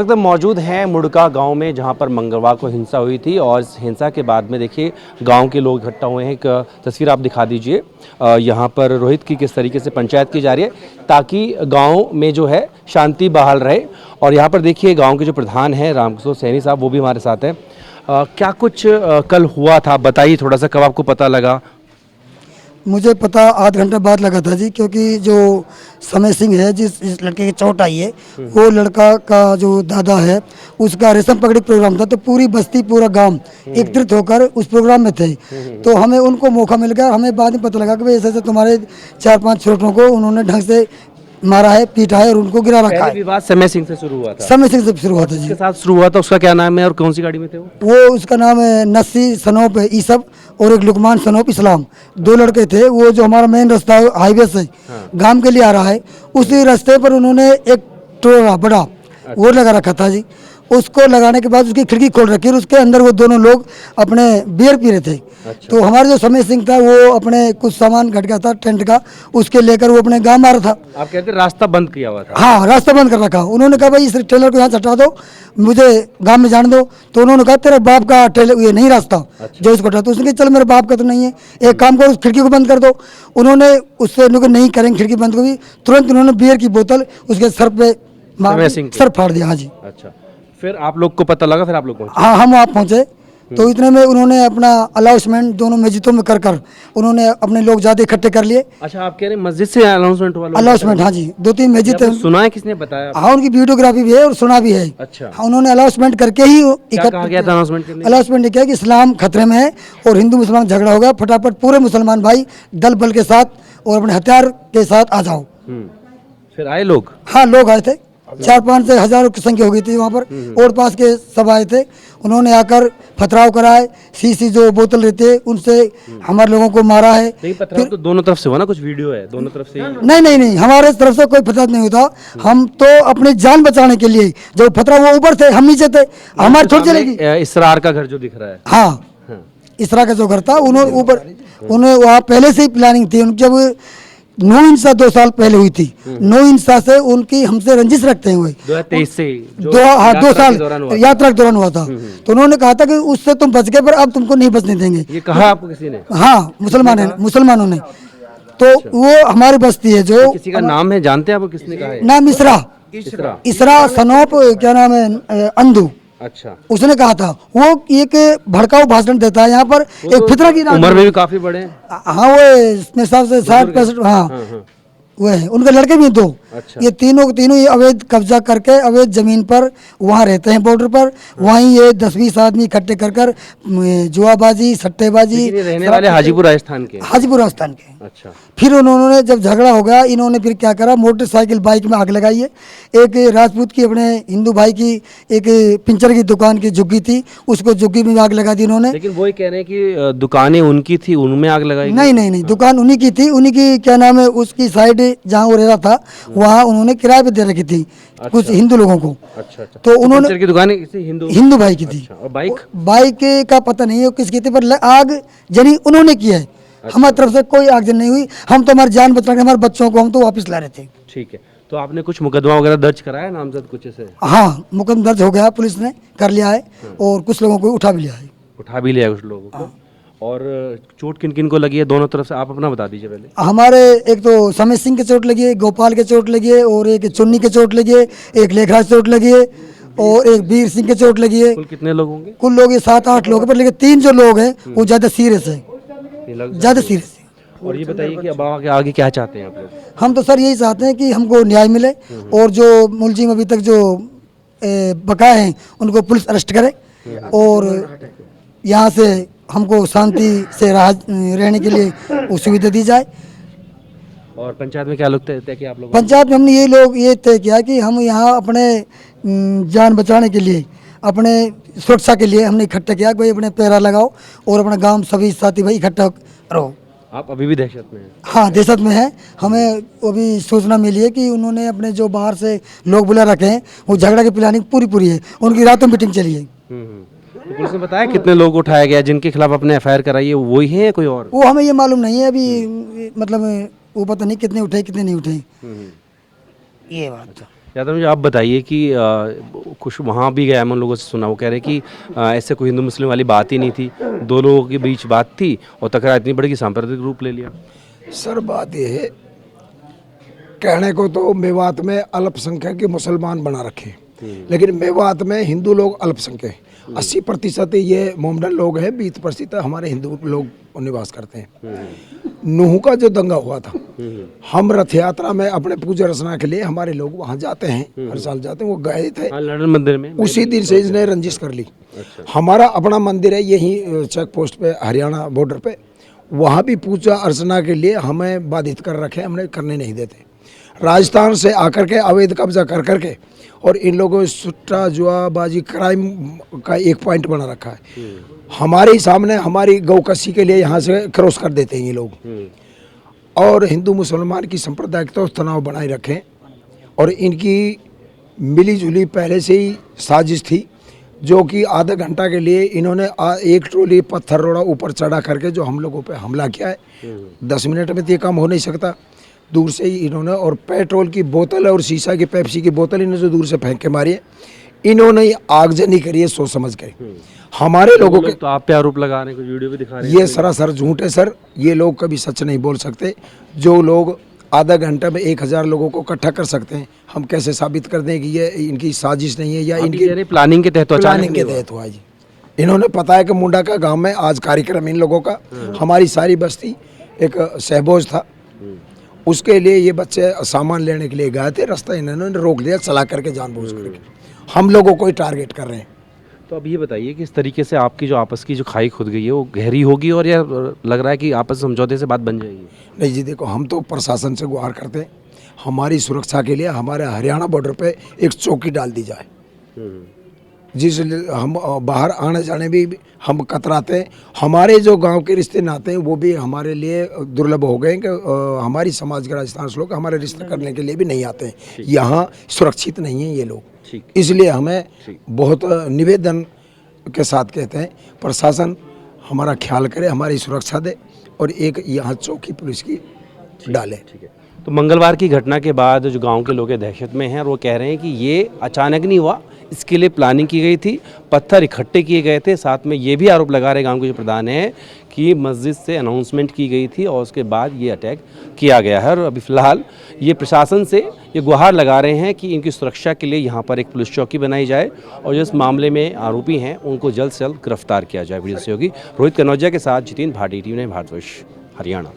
इस वक्त मौजूद हैं मुड़का गांव में, जहां पर मंगलवार को हिंसा हुई थी और इस हिंसा के बाद में देखिए गांव के लोग इकट्ठा हुए हैं। एक तस्वीर आप दिखा दीजिए। यहां पर रोहित की किस तरीके से पंचायत की जा रही है ताकि गांव में जो है शांति बहाल रहे। और यहां पर देखिए गांव के जो प्रधान हैं रामकिशोर सैनी साहब, वो भी हमारे साथ हैं। क्या कुछ कल हुआ था, बताइए थोड़ा सा, कब आपको पता लगा? मुझे पता आध घंटा बाद लगा था जी, क्योंकि जो समय सिंह है, जिस लड़के की चोट आई है, वो लड़का का जो दादा है, उसका रेशम पकड़ी प्रोग्राम था, तो पूरी बस्ती पूरा गांव एकत्रित होकर उस प्रोग्राम में थे। तो हमें उनको मौका मिल गया। हमें बाद में पता लगा कि भाई ऐसे ऐसे तुम्हारे 4-5 छोटों को उन्होंने ढंग से मारा है, पीटा है और उनको गिरा रखा है। विवाद समय सिंह से शुरू हुआ था। समय सिंह से शुरू हुआ था जी। उसके साथ शुरू हुआ था, उसका क्या नाम है और कौन सी गाड़ी में थे वो? उसका नाम है नस्सी सनोप ईसब और एक लुकमान सनोप इस्लाम, 2 लड़के थे। वो जो हमारा मेन रास्ता हाईवे से गांव के लिए आ रहा है, उसी रास्ते पर उन्होंने एक टोरा बड़ा वो लगा रखा था जी। उसको लगाने के बाद उसकी खिड़की खोल रखी और उसके अंदर वो दोनों लोग अपने बियर पी रहे थे। तो हमारा जो समय सिंह था, वो अपने कुछ सामान घट गया था टेंट का, उसके लेकर वो अपने गांव आ रहा था। आप कहते हैं रास्ता बंद किया हुआ था? हाँ, रास्ता बंद कर रखा। उन्होंने कहा भाई इस टेलर को यहाँ से हटा दो, मुझे गांव में जाने दो। तो उन्होंने कहा तेरे बाप का टेलर ये नहीं रास्ता जो इसको हटा। तो उसने कहा चल मेरे बाप का तो नहीं है, एक काम करो, उस खिड़की को बंद कर दो। उन्होंने उससे नहीं करेंगे, खिड़की बंद को भी तुरंत उन्होंने बियर की बोतल उसके सर पे सर फाड़ दिया। हाँ जी। अच्छा, फिर आप लोग को पता लगा, फिर आप लोग पहुंचे? हाँ, हम वहाँ पहुँचे। तो इतने में उन्होंने अपना अनाउंसमेंट दोनों मस्जिदों में कर उन्होंने अपने लोग ज़्यादा इकट्ठे कर लिए। अच्छा, आप कह रहे हैं मस्जिद से अनाउंसमेंट हुआ? अनाउंसमेंट, हाँ जी, 2-3 मस्जिद है। सुना है, किसने बताया? हाँ, उनकी वीडियोग्राफी भी है और सुना भी है। अच्छा। हाँ, उन्होंने अनाउंसमेंट करके ही कहा गया था अनाउंसमेंट करने? अनाउंसमेंट ने किया कि इस्लाम खतरे में है और हिंदू मुसलमान झगड़ा होगा, फटाफट पूरे मुसलमान भाई दल बल के साथ और अपने हथियार के साथ आ जाओ। फिर आए लोग? हाँ, लोग आए थे, 4-5 से हजारों की संख्या हो गई थी वहाँ पर। और पास के सब आए थे। उन्होंने आकर पथराव कराए, शीशी जो बोतल रहती है उनसे हमारे लोगों को मारा है। नहीं, पथराव तो दोनों तरफ से हुआ ना, कुछ वीडियो है दोनों तरफ से? नहीं, हमारे तरफ से कोई पथराव नहीं होता। हम तो अपनी जान बचाने के लिए, जब पथराव वो ऊपर थे, हम नीचे थे, हमारी थोड़ी चलेगी। इसरार का घर जो दिख रहा है? हाँ, इसरा का जो घर था, उन्होंने ऊपर, उन्हें वहाँ पहले से ही प्लानिंग थी। जब 9 हिंसा 2 साल पहले हुई थी, 9 हिंसा से उनकी हमसे रंजिश रखते हैं। हुए 2023 से 2 साल यात्रा के दौरान हुआ था। तो उन्होंने कहा था कि उससे तुम बच गए, पर अब तुमको नहीं बचने देंगे। ये कहा आपको किसी ने? हाँ, मुसलमानों ने। तो वो हमारी बस्ती है जो, किसी का नाम है, जानते हैं आप किसने कहा है? नाम इसरा सनोप, क्या नाम है, अंधु। अच्छा, उसने कहा था। वो एक भड़काऊ भाषण देता है यहाँ पर, एक फितरा की उम्र में भी काफी बड़े हैं। हाँ, वो मेरे हिसाब से 60-65। हाँ, वो है, उनके लड़के भी 2। अच्छा। ये तीनों ये अवैध कब्जा करके अवैध जमीन पर वहाँ रहते हैं, बॉर्डर पर। वहीं ये 10-20 आदमी इकट्ठे कर जुआबाजी, सट्टेबाजी। रहने वाले हाजीपुर राजस्थान के? हाजीपुर राजस्थान के। अच्छा। फिर उन्होंने जब झगड़ा हो गया, इन्होंने फिर क्या करा, मोटरसाइकिल बाइक में आग लगाई है। एक राजपूत की, अपने हिंदू भाई की, एक पिंचर की दुकान की झुग्गी थी, उसको झुग्गी में आग लगा दी इन्होंने। लेकिन वो कह रहे हैं कि दुकानें उनकी थी, उनमें आग लगाई? नहीं, दुकान उन्हीं की थी। उन्हीं की, क्या नाम है, उसकी साइड जहाँ वो रह रहा था, वहाँ उन्होंने किराए पे दे रखी थी। अच्छा। कुछ हिंदू लोगों को। अच्छा। तो उन्होंने की दुकान हिंदू भाई की थी। अच्छा। और बाइक का पता नहीं है किसकी थी, पर आग जनी उन्होंने की है। अच्छा। हमारी तरफ से कोई आगजनी नहीं हुई। हम तो हमारी जान बचा के हमारे बच्चों को हम तो वापस ला रहे थे। ठीक है। तो आपने कुछ मुकदमा वगैरह दर्ज कराया, नामजद कुछ ऐसे? हाँ, मुकदमा दर्ज हो गया, पुलिस ने कर लिया है और कुछ लोगों को उठा भी लिया है। कुछ लोगों को। और चोट किन किन को लगी है दोनों तरफ से, आप अपना बता दीजिए पहले। हमारे एक तो समय सिंह के चोट लगी है, गोपाल के चोट लगी है, और एक चुन्नी के चोट लगी है, एक लेखराज चोट लगी है, और एक वीर सिंह के चोट लगी है। कुल कितने लोग होंगे? कुल लोग 7-8 लोग, पर लेकिन 3 जो लोग हैं वो ज्यादा सीरियस है, ज्यादा सीरियस है। और ये बताइए कि अब आगे क्या चाहते हैं आप लोग? हम तो सर यही चाहते हैं कि हमको न्याय मिले और जो मुलजिम अभी तक जो बकाए हैं उनको पुलिस अरेस्ट करे और यहाँ से हमको शांति से रहने के लिए सुविधा दी जाए। और पंचायत में क्या लोग तय किया आप लोग? पंचायत में हमने ये तय किया कि हम यहाँ अपने जान बचाने के लिए, अपने सुरक्षा के लिए हमने इकट्ठा किया, कोई अपने पैरा लगाओ और अपना गांव सभी साथी भाई इकट्ठा रहो। आप अभी भी दहशत में हैं? हाँ, दहशत में है। हमें अभी सूचना मिली है कि उन्होंने अपने जो बाहर से लोग बुला रखे हैं, वो झगड़ा की प्लानिंग पूरी है, उनकी रातों मीटिंग चली है। तो पुलिस ने बताया कितने लोग उठाया गया, जिनके खिलाफ अपने एफआईआर कराई है, वही है या कोई और? वो हमें ये मालूम नहीं है अभी, मतलब वो पता नहीं कितने उठे कितने नहीं उठे, ये बात। यादव जी, आप बताइए कि कुछ वहाँ भी गया, मैं उन लोगों से सुना, वो कह रहे कि ऐसे कोई हिंदू मुस्लिम वाली बात ही नहीं थी, दो लोगों के बीच बात थी और तकरार इतनी बड़ी कि सांप्रदायिक रूप ले लिया। सर बात ये है, कहने को तो मेवात में अल्पसंख्यक के मुसलमान बना रखे, लेकिन मेवात में हिंदू लोग अल्पसंख्यक 80% ये मोमडन लोग हैं, 20% हमारे हिंदू लोग निवास करते हैं। नूह का जो दंगा हुआ था, हम रथ यात्रा में अपने पूजा अर्चना के लिए हमारे लोग वहाँ जाते हैं, हर साल जाते हैं, वो गए थे। हाँ, लंदन मंदिर में उसी दिन से इसने रंजिश कर ली। हमारा अपना मंदिर है यहीं चेक पोस्ट पे, हरियाणा बॉर्डर पे, वहाँ भी पूजा अर्चना के लिए हमें बाधित कर रखे, हमने करने नहीं देते। राजस्थान से आकर के अवैध कब्जा कर करके और इन लोगों ने सुट्टा जुआबाजी क्राइम का एक पॉइंट बना रखा है। हमारे ही सामने हमारी गौकसी के लिए यहाँ से क्रॉस कर देते हैं ये लोग, और हिंदू मुसलमान की सांप्रदायिक तो तनाव बनाए रखें। और इनकी मिली जुली पहले से ही साजिश थी, जो कि आधा घंटा के लिए इन्होंने एक ट्रोली पत्थर रोड़ा ऊपर चढ़ा करके जो हम लोगों पे हमला किया है। 10 मिनट में तो ये काम हो नहीं सकता। दूर से ही इन्होंने, और पेट्रोल की बोतल और शीशा की पेप्सी की बोतल इन्होंने जो दूर से फेंक के मारी है, इन्होंने ही आगजनी करी है सोच समझ कर। हमारे लोगों के तो आप पे आरोप लगा रहे हैं, कुछ वीडियो भी दिखा रहे हैं। ये सरासर झूठ है सर, ये लोग कभी सच नहीं बोल सकते। जो लोग आधा घंटा में 1000 लोगों को इकट्ठा कर सकते हैं, हम कैसे साबित कर दें कि ये इनकी साजिश नहीं है या इनकी प्लानिंग के तहत, प्लानिंग के तहत हुआ जी। इन्होंने पता है कि मुंडा का गांव में आज कार्यक्रम इन लोगों का, हमारी सारी बस्ती एक सहबोज था, उसके लिए ये बच्चे सामान लेने के लिए गए थे, रास्ता इन्होंने रोक दिया चला करके जानबूझ करके। हम लोगों को ही टारगेट कर रहे हैं। तो अब ये बताइए कि इस तरीके से आपकी जो आपस की जो खाई खुद गई है वो गहरी होगी, और या लग रहा है कि आपस समझौते से बात बन जाएगी? नहीं जी, देखो हम तो प्रशासन से गुहार करते हैं, हमारी सुरक्षा के लिए हमारे हरियाणा बॉर्डर पे एक चौकी डाल दी जाए, जिस हम बाहर आने जाने भी हम कतराते हैं। हमारे जो गांव के रिश्ते नाते हैं वो भी हमारे लिए दुर्लभ हो गए कि हमारी समाज के राजस्थान से लोग हमारे रिश्ते करने के लिए भी नहीं आते हैं। यहाँ सुरक्षित नहीं है ये लोग, इसलिए हमें बहुत निवेदन के साथ कहते हैं प्रशासन हमारा ख्याल करे, हमारी सुरक्षा दे और एक यहाँ चौकी पुलिस की डाले। ठीक है। तो मंगलवार की घटना के बाद जो गांव के लोग दहशत में हैं और वो कह रहे हैं कि ये अचानक नहीं हुआ, इसके लिए प्लानिंग की गई थी, पत्थर इकट्ठे किए गए थे। साथ में ये भी आरोप लगा रहे गांव के जो प्रधान हैं कि मस्जिद से अनाउंसमेंट की गई थी और उसके बाद ये अटैक किया गया है। और अभी फ़िलहाल ये प्रशासन से ये गुहार लगा रहे हैं कि इनकी सुरक्षा के लिए यहाँ पर एक पुलिस चौकी बनाई जाए और जो इस मामले में आरोपी हैं उनको जल्द से जल्द गिरफ्तार किया जाए। वीडियो सहयोगी रोहित कनौजिया के साथ जितेंद्र भाटी, टीवी 9 भारतवर्ष, हरियाणा।